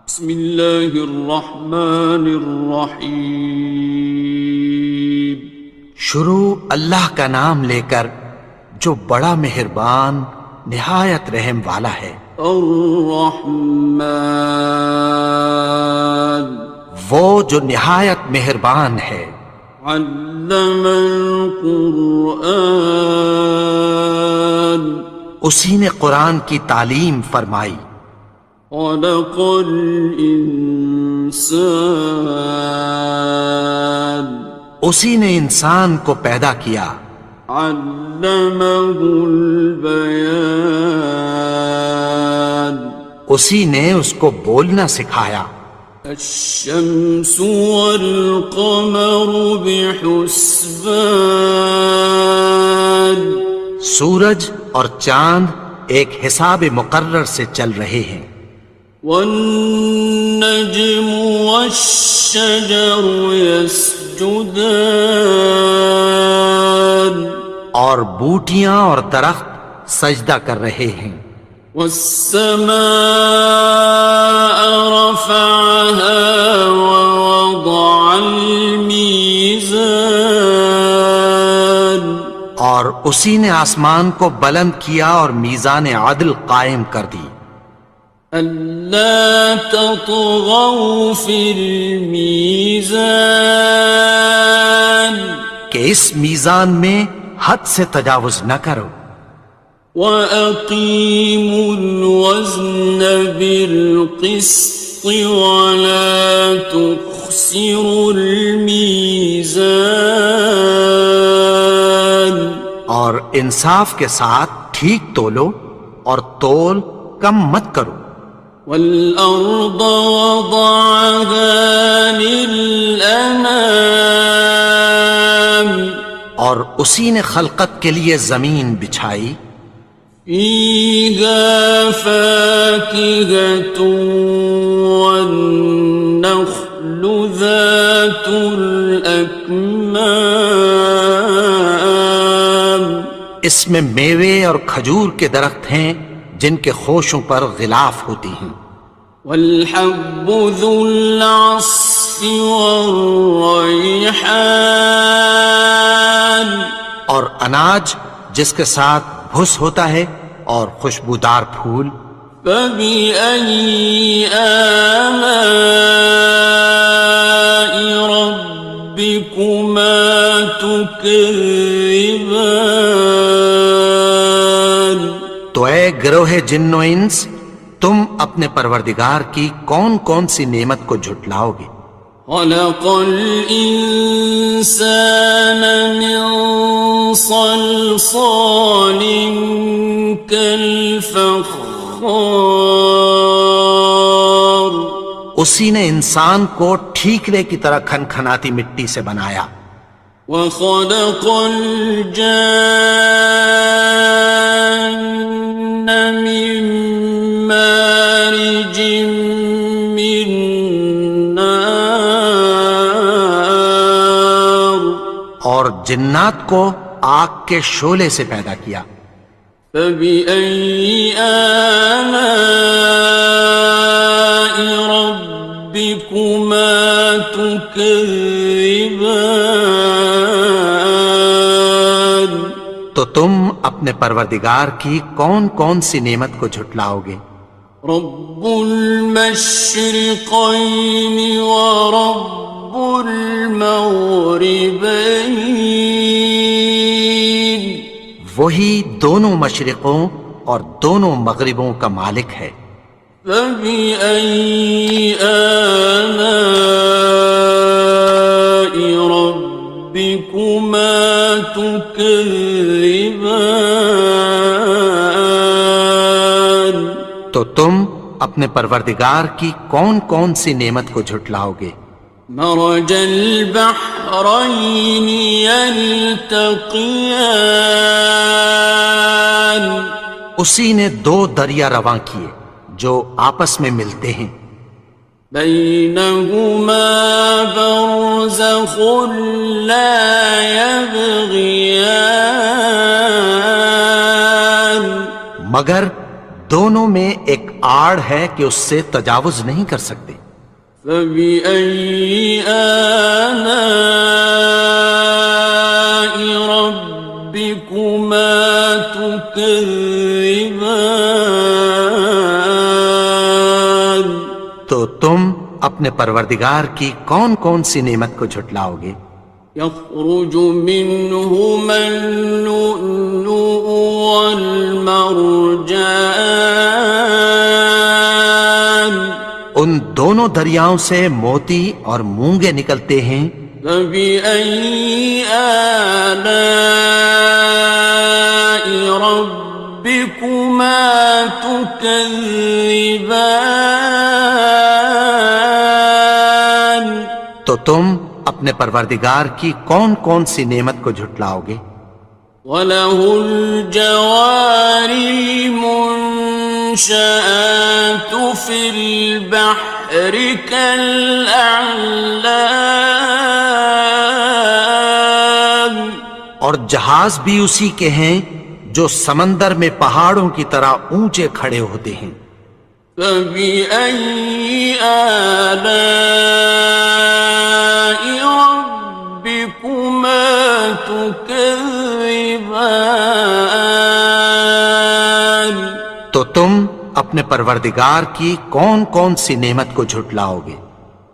بسم اللہ الرحمن الرحیم۔ شروع اللہ کا نام لے کر جو بڑا مہربان نہایت رحم والا ہے۔ الرحمن، وہ جو نہایت مہربان ہے۔ علم القرآن، اسی نے قرآن کی تعلیم فرمائی۔ خلق الانسان، اسی نے انسان کو پیدا کیا۔ علمہ البیان، اسی نے اس کو بولنا سکھایا۔ الشمس والقمر بحسبان، سورج اور چاند ایک حساب مقرر سے چل رہے ہیں۔ والنجم والشجر يسجدان، اور بوٹیاں اور درخت سجدہ کر رہے ہیں۔ والسماء رفعها ووضع الميزان، اور اسی نے آسمان کو بلند کیا اور میزان عدل قائم کر دی۔ ألا تطغوا في الميزان، کہ اس میزان میں حد سے تجاوز نہ کرو۔ وَأَقِيمُوا الْوَزْنَ بِالْقِسْطِ وَلَا تُخْسِرُوا الْمِيزَانَ، اور انصاف کے ساتھ ٹھیک تولو اور تول کم مت کرو۔ وَالْأَرْضَ وَضَعَهَا لِلْأَنَامِ، اور اسی نے خلقت کے لیے زمین بچھائی۔ فِيهَا فَاكِهَةٌ وَالنَّخْلُ ذَاتُ الْأَكْمَامِ، اس میں میوے اور کھجور کے درخت ہیں جن کے خوشوں پر غلاف ہوتی ہیں۔ وَالْحَبُّ ذُو الْعَصْفِ وَالرَّيْحَانِ، اور اناج جس کے ساتھ بھس ہوتا ہے اور خوشبودار پھول۔ فَبِأَيِّ آلَاءِ رَبِّكُمَا تُكَذِّبَانِ، تو اے گروہ جن و انس، تم اپنے پروردگار کی کون کون سی نعمت کو جھٹلاؤ گے؟ خَلَقَ الْإِنسَانَ مِنْ صَلْصَالٍ كَالْفَخَّارِ، اسی نے انسان کو ٹھیکرے کی طرح کھنکھناتی مٹی سے بنایا۔ وَخَلَقَ الْجَانَّ مِن مَّارِجٍ مِّن نَّارٍ، اور جنات کو آگ کے شعلے سے پیدا کیا۔ فَبِأَيِّ آلَاءِ رَبِّكُمَا تُكَذِّبَانِ، تو تم اپنے پروردگار کی کون کون سی نعمت کو جھٹلاؤ گے؟ رب المشرقين ورب المغربين، وہی دونوں مشرقوں اور دونوں مغربوں کا مالک ہے۔ فبأي آلاء ربكما تكذبان، تو تم اپنے پروردگار کی کون کون سی نعمت کو جھٹلاؤ گے؟ مرج البحرين يلتقيان، اسی نے دو دریا رواں کیے جو آپس میں ملتے ہیں۔ بينهما برزخ لا يبغيان، مگر دونوں میں ایک آڑ ہے کہ اس سے تجاوز نہیں کر سکتے۔ فبأي آلاء ربكما تكذبان؟ تو تم اپنے پروردگار کی کون کون سی نعمت کو جھٹلاؤ گے؟ يخرج منهما اللؤلؤ والمرجان ان دونوں دریاؤں سے موتی اور مونگے نکلتے ہیں۔ فبأي آلاء ربكما تكذبان؟ تو تم اپنے پروردگار کی کون کون سی نعمت کو جھٹلاؤ گے؟ وَلَهُ الْجَوَارِ الْمُنشَآتُ فِي الْبَحْرِ كَالْأَعْلَامِ، اور جہاز بھی اسی کے ہیں جو سمندر میں پہاڑوں کی طرح اونچے کھڑے ہوتے ہیں۔ فَبِأَيِّ آلَاءِ رَبِّكُمَا تُكَذِّبَانِ؟ تو تم اپنے پروردگار کی کون کون سی نعمت کو جھٹلاؤ گے؟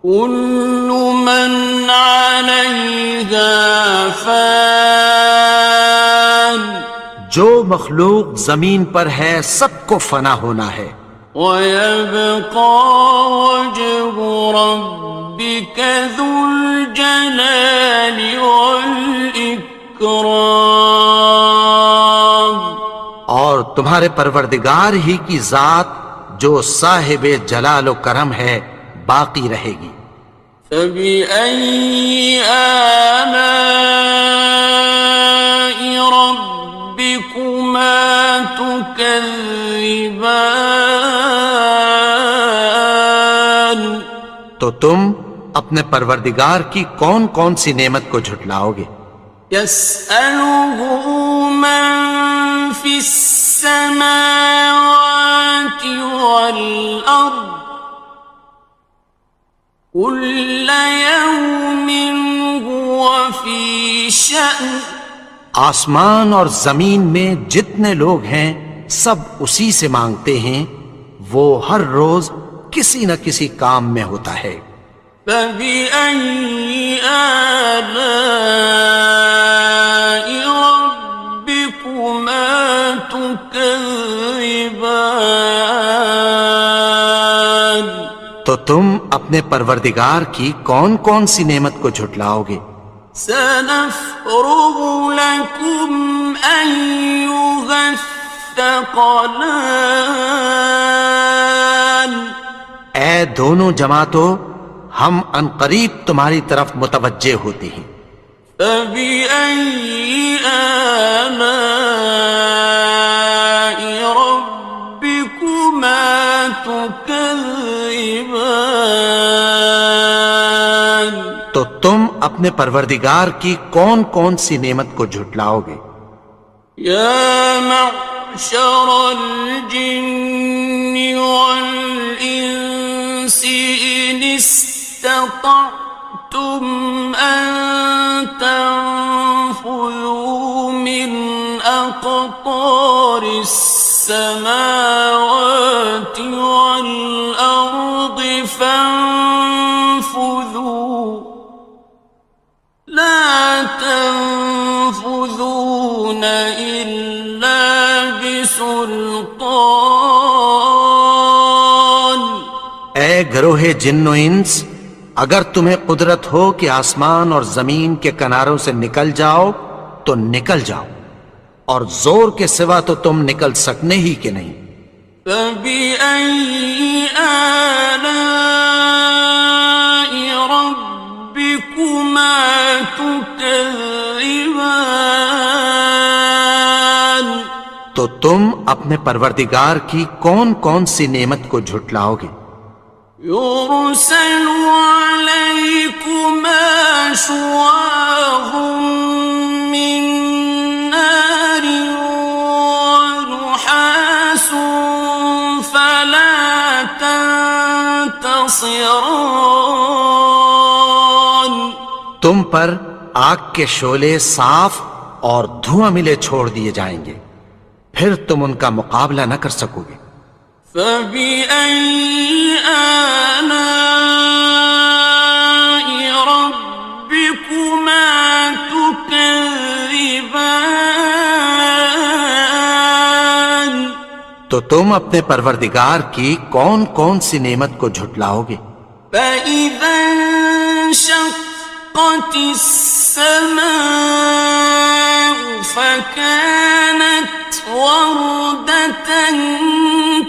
كُلُّ مَنْ عَلَيْهَا فَانٍ، جو مخلوق زمین پر ہے سب کو فنا ہونا ہے۔ وَيَبْقَى وَجْهُ رَبِّكَ ذُو الْجَلَالِ وَالْإِكْرَامِ، اور تمہارے پروردگار ہی کی ذات جو صاحب جلال و کرم ہے باقی رہے گی۔ فَبِأَيِّ آلَاءِ رَبِّكُمَا تُكَذِّبَانِ؟ تو تم اپنے پروردگار کی کون کون سی نعمت کو جھٹلاؤ گے؟ يَسْأَلُهُ مَن فِي السَّمَاوَاتِ وَالْأَرْضِ كُلَّ يَوْمٍ هُوَ فِي شَأْنٍ، آسمان اور زمین میں جتنے لوگ ہیں سب اسی سے مانگتے ہیں، وہ ہر روز کسی نہ کسی کام میں ہوتا ہے۔ فَبِأَيِّ آلَاءِ رَبِّكُمَا تُكَذِّبَانِ؟ تو تم اپنے پروردگار کی کون کون سی نعمت کو جھٹلاؤ گے؟ سَنَفْرُغُ لَكُمْ أَيُّهَ الثَّقَلَانِ، اے دونوں جماعتوں ہم عنقریب تمہاری طرف متوجہ ہوتے ہیں۔ فَبِأَيِّ آلَاءِ رَبِّكُمَا تُكَذِّبَانِ؟ تو تم اپنے پروردگار کی کون کون سی نعمت کو جھٹلاؤ گے؟ يَا مَعْشَرَ الْجِنِّ وَالْإِنسِ إِنِ اسْتَطَعْتُمْ أَن تَنفُذُوا مِنْ أَقْطَارِ السَّمَاوَاتِ وَالْأَرْضِ فَانفُذُوا لَا تَنفُذُونَ إِلَّا بِسُلْطَانٍ۔ اے گروہ جن و انس، اگر تمہیں قدرت ہو کہ آسمان اور زمین کے کناروں سے نکل جاؤ تو نکل جاؤ، اور زور کے سوا تو تم نکل سکنے ہی کہ نہیں۔ فَبِأَيِّ آلَاءِ رَبِّكُمَا تُكَذِّبَانِ؟ تو تم اپنے پروردگار کی کون کون سی نعمت کو جھٹلاؤ گے؟ يُرْسَلُ عَلَيْكُمَا شُوَاظٌ مِّن نَّارٍ وَنُحَاسٌ فَلَا ينتصران تم پر آگ کے شعلے صاف اور دھواں ملے چھوڑ دیے جائیں گے، پھر تم ان کا مقابلہ نہ کر سکو گے۔ فبأي آلاء ربكما تكذبان تو تم اپنے پروردگار کی کون کون سی نعمت کو جھٹلاؤ گے؟ فإذا انشقت السماء فكانت وردة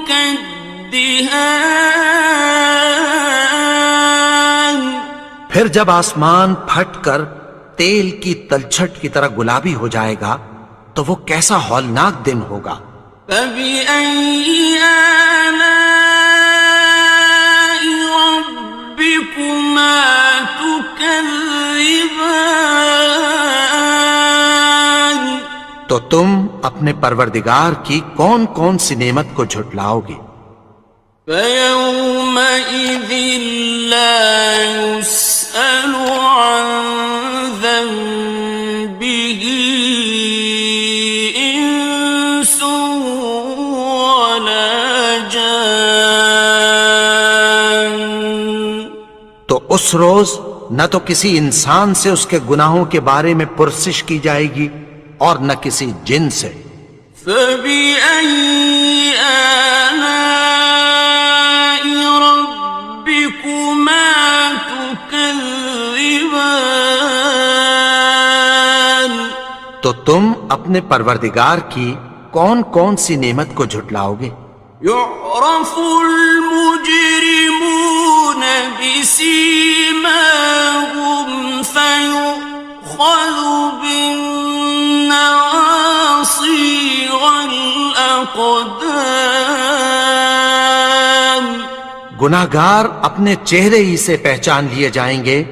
كالدهان پھر جب آسمان پھٹ کر تیل کی تلچھٹ کی طرح گلابی ہو جائے گا تو وہ کیسا ہولناک دن ہوگا۔ فبأي آلاء ربكما تكذبان تو تم اپنے پروردگار کی کون کون سی نعمت کو جھٹلاؤ گے؟ فيومئذ لا يسأل عن ذنبه إنس ولا جان تو اس روز نہ تو کسی انسان سے اس کے گناہوں کے بارے میں پرسش کی جائے گی اور نہ کسی جن سے۔ فبأي آلاء ربكما تكذبان تو تم اپنے پروردگار کی کون کون سی نعمت کو جھٹلاؤ گے؟ يعرف المجرمون بسيماهم فيؤخذ بالنواصي والأقدام گناہگار اپنے چہرے ہی سے پہچان لیے جائیں گے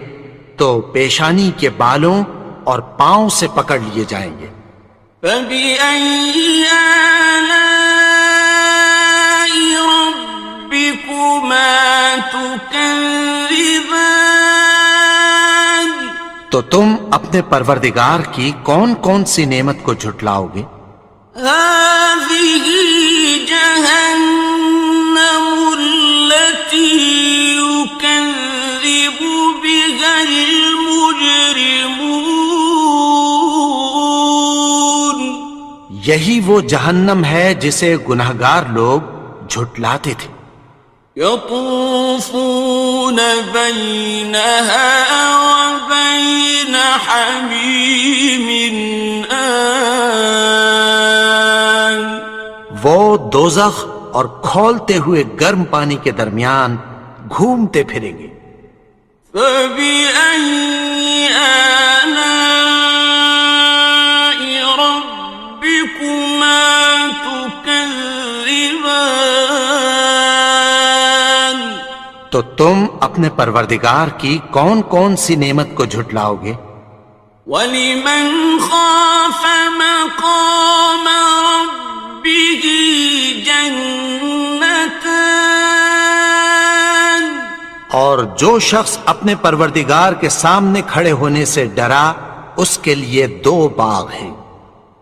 تو پیشانی کے بالوں اور پاؤں سے پکڑ لیے جائیں گے۔ فبأي آلاء ربكما تكذبان تو تم اپنے پروردگار کی کون کون سی نعمت کو جھٹلاؤ گے؟ هذه جهنم التي يكذب بها المجرمون یہی وہ جہنم ہے جسے گناہگار لوگ جھٹلاتے تھے۔ يطوفون بينها وبين حميم آن وہ دوزخ اور کھولتے ہوئے گرم پانی کے درمیان گھومتے پھریں گے۔ فبأي آلاء ربكما تكذبان تو تم اپنے پروردگار کی کون کون سی نعمت کو جھٹلاؤ گے؟ وَلِمَنْ خَافَ مَقَامَ رَبِّهِ جَنَّتَانِ اور جو شخص اپنے پروردگار کے سامنے کھڑے ہونے سے ڈرا اس کے لیے دو باغ ہیں۔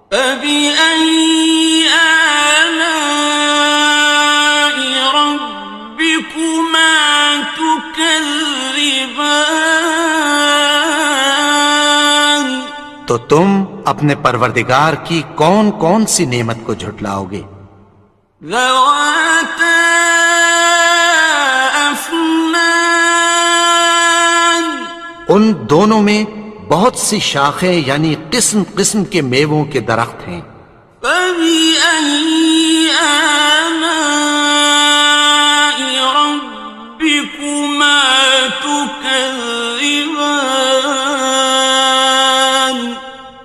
فَبِأَيِّ آلَاءِ رَبِّكُمَا تُكَذِّبَانِ تو تم اپنے پروردگار کی کون کون سی نعمت کو جھٹلاؤ گے؟ ذَوَاتَا أَفْنَانٍ ان دونوں میں بہت سی شاخیں یعنی قسم قسم کے میووں کے درخت ہیں۔ فَبِأَيِّ آلَاءِ رَبِّكُمَا تُكَذِّبَانِ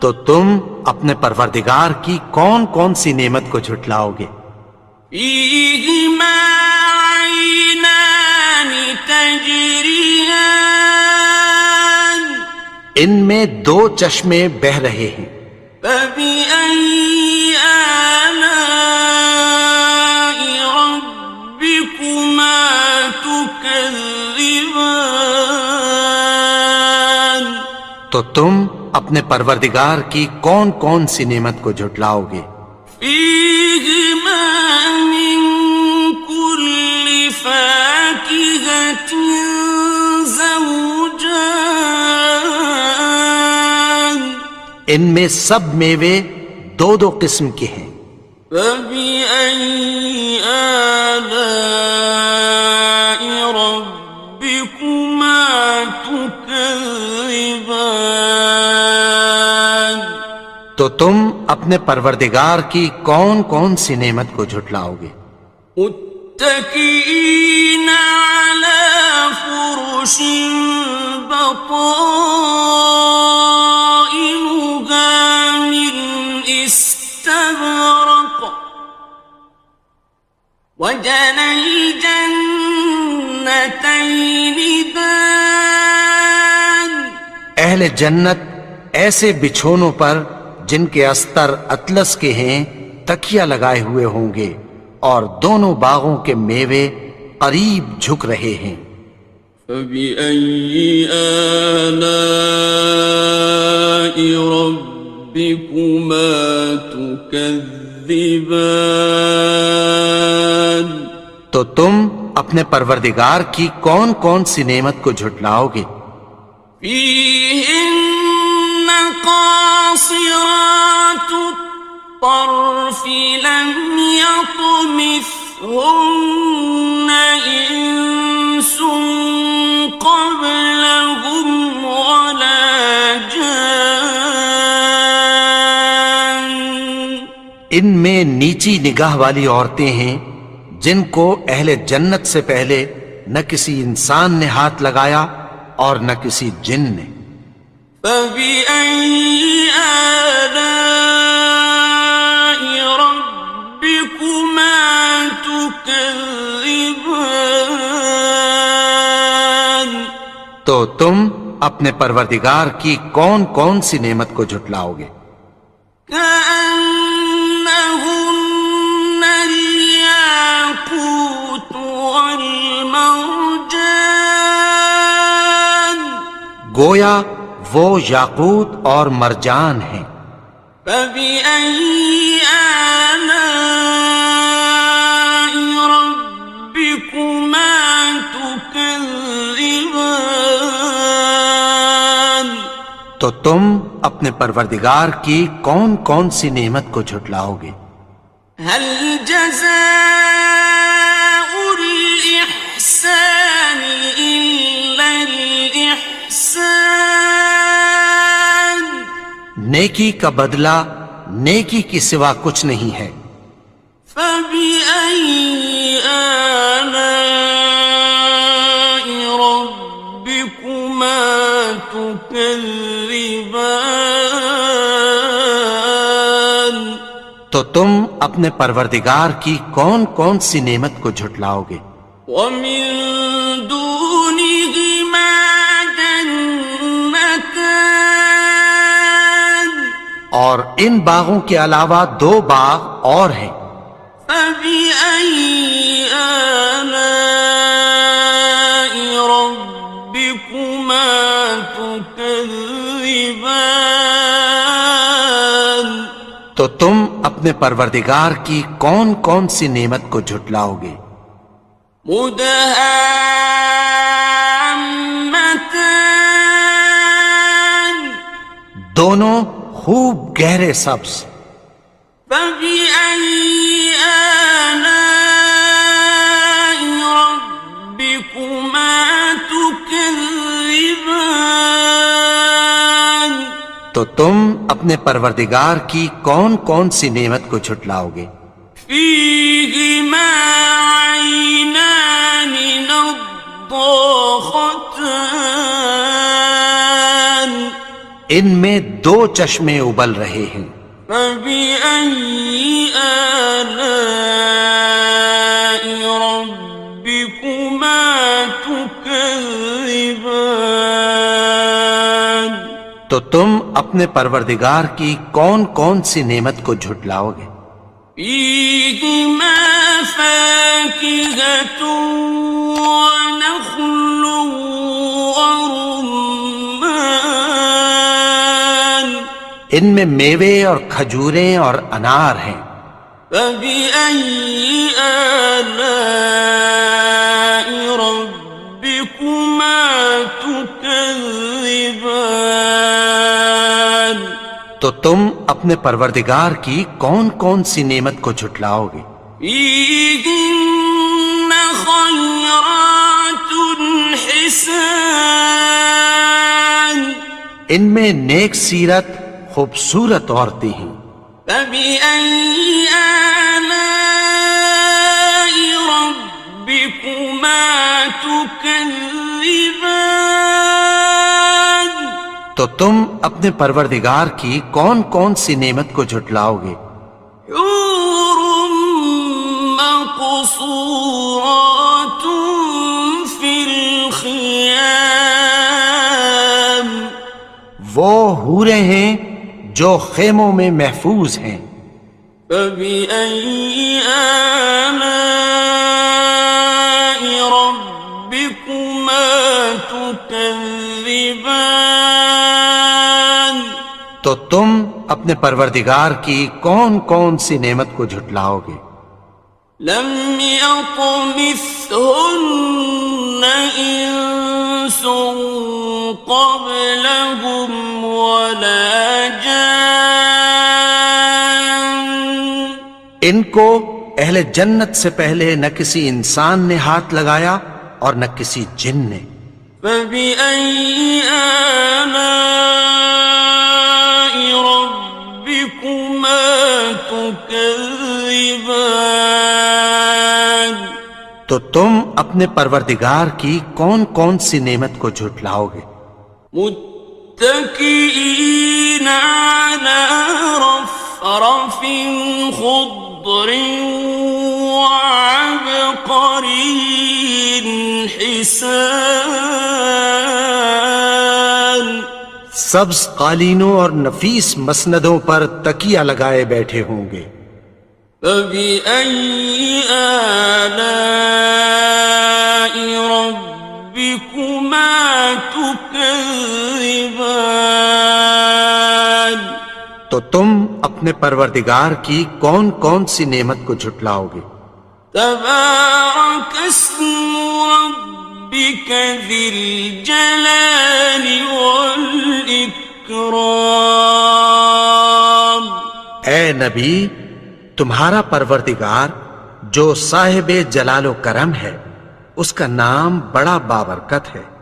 تو تم اپنے پروردگار کی کون کون سی نعمت کو جھٹلاؤ گے؟ فِيهِمَا عَيْنَانِ تَجْرِيَانِ ان میں دو چشمے بہہ رہے ہیں۔ فَبِأَيِّ آلَاءِ رَبِّكُمَا تُكَذِّبَانِ تكذبان تو تم اپنے پروردگار کی کون کون سی نعمت کو جھٹلاؤ گے؟ فيهما من كل فاكهة زوجان ان میں سب میوے دو دو قسم کے ہیں۔ فبأي آلاء ربكما تكذبان تو تم اپنے پروردگار کی کون کون سی نعمت کو جھٹلاؤ گے؟ متكئين على فرش بطائنها من استبرق وجنى الجنتين دان اہل جنت ایسے بچھونوں پر جن کے استر اطلس کے ہیں تکیہ لگائے ہوئے ہوں گے، اور دونوں باغوں کے میوے قریب جھک رہے ہیں۔ فبأي آلاء ربكما تكذبان تو تم اپنے پروردگار کی کون کون سی نعمت کو جھٹلاؤ گے؟ فيهن قاصرات الطرف لم يطمثهن إنس قبلهم ولا جان ان میں نیچی نگاہ والی عورتیں ہیں جن کو اہل جنت سے پہلے نہ کسی انسان نے ہاتھ لگایا اور نہ کسی جن نے۔ فبأي آلاء ربكما تكذبان تو تم اپنے پروردگار کی کون کون سی نعمت کو جھٹلاؤ گے؟ كأنهن الياقوت والمرجان گویا وہ یاقوت اور مرجان ہیں۔ فبأي آلاء ربكما تكذبان تو تم اپنے پروردگار کی کون کون سی نعمت کو جھٹلاؤ گے؟ هل جزاء الإحسان إلا الإحسان نیکی کا بدلہ نیکی کی سوا کچھ نہیں ہے۔ فبأي آلاء ربكما تكذبان تو تم اپنے پروردگار کی کون کون سی نعمت کو جھٹلاؤ گے؟ ومن دونهما جنتان اور ان باغوں کے علاوہ دو باغ اور ہیں۔ فبأي آلاء ربكما تكذبان تو تم اپنے پروردگار کی کون کون سی نعمت کو جھٹلاؤ گے؟ مدهامتان دونوں خوب گہرے سبز۔ فبأي آلاء ربكما تكذبان تو تم اپنے پروردگار کی کون کون سی نعمت کو جھٹلاؤ گے؟ فيهما عينان نضاختان ان میں دو چشمے ابل رہے ہیں۔ فبأي آلاء ربكما تكذبان تو تم اپنے پروردگار کی کون کون سی نعمت کو جھٹلاؤ گے؟ فيهما فاكهة ونخل ان میں میوے اور کھجوریں اور انار ہیں۔ فبأي آلاء ربكما تكذبان؟ تو تم اپنے پروردگار کی کون کون سی نعمت کو جھٹلاؤ گے؟ فيهن خيرات حسان، ان میں نیک سیرت خوبصورت عورتیں ہیں۔ فبأي آلاء ربكما تكذبان؟ تو تم اپنے پروردگار کی کون کون سی نعمت کو جھٹلاؤ گے؟ حور مقصورات في الخيام، وہ حوریں ہیں جو خیموں میں محفوظ ہیں۔ فبأي آلاء ربكما تكذبان؟ تو تم اپنے پروردگار کی کون کون سی نعمت کو جھٹلاؤ گے؟ لم يطمثهن إنس قبلهم ولا جان، ان کو اہل جنت سے پہلے نہ کسی انسان نے ہاتھ لگایا اور نہ کسی جن نے۔ فبأي آلاء ربكما تكذبان؟ تو تم اپنے پروردگار کی کون کون سی نعمت کو جھٹلاؤ گے؟ متكئين على رفرف خضر وعبقري حسان، سبز قالینوں اور نفیس مسندوں پر تکیہ لگائے بیٹھے ہوں گے۔ فبأي آلاء ربكما تكذبان؟ تو تم اپنے پروردگار کی کون کون سی نعمت کو جھٹلاؤ گے؟ تبارك اسم ربك ذي الجلال والإكرام۔ اے نبی، تمہارا پروردگار جو صاحب جلال و کرم ہے، اس کا نام بڑا بابرکت ہے۔